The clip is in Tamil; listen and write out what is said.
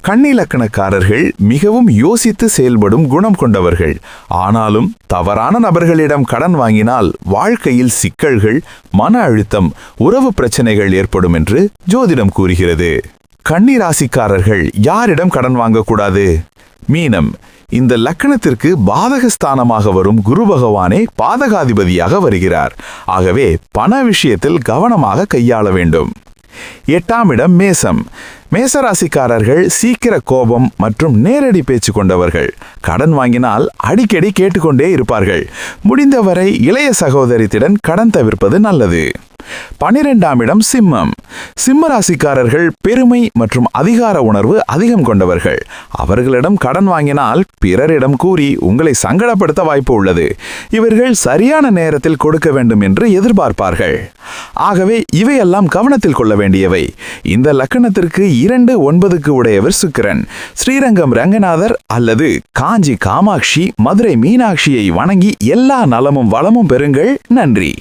கன்னி லக்கணக்காரர்கள் மிகவும் யோசித்து செயல்படும் குணம் கொண்டவர்கள். ஆனாலும் தவறான நபர்களிடம் கடன் வாங்கினால் வாழ்க்கையில் சிக்கல்கள், மன அழுத்தம், உறவு பிரச்சனைகள் ஏற்படும் என்று ஜோதிடம் கூறுகிறது. கன்னி ராசிக்காரர்கள் யாரிடம் கடன் வாங்கக்கூடாது? மீனம். இந்த லக்கணத்திற்கு பாதகஸ்தானமாக வரும் குரு பகவானே பாதகாதிபதியாக வருகிறார். ஆகவே பண விஷயத்தில் கவனமாக கையாள வேண்டும். 8ஆம் இடம் மேசம். மேசராசிக்காரர்கள் சீக்கிர கோபம் மற்றும் நேரடி பேச்சு கொண்டவர்கள். கடன் வாங்கினால் அடிக்கடி கேட்டுக்கொண்டே இருப்பார்கள். முடிந்தவரை இளைய சகோதரத்திடம் கடன் தவிர்ப்பது நல்லது. 12ஆம் இடம் சிம்மம். சிம்ம ராசிக்காரர்கள் பெருமை மற்றும் அதிகார உணர்வு அதிகம் கொண்டவர்கள். அவர்களிடம் கடன் வாங்கினால் பிறரிடம் கூறி உங்களை சங்கடப்படுத்த வாய்ப்பு உள்ளது. இவர்கள் சரியான நேரத்தில் கொடுக்க வேண்டும் என்று எதிர்பார்ப்பார்கள். ஆகவே இவையெல்லாம் கவனத்தில் கொள்ள வேண்டியவை. இந்த லக்கணத்திற்கு 2-9க்கு உடையவர் சுக்கிரன். ஸ்ரீரங்கம் ரங்கநாதர் அல்லது காஞ்சி காமாட்சி, மதுரை மீனாட்சியை வணங்கி எல்லா நலமும் வளமும் பெறுங்கள். நன்றி.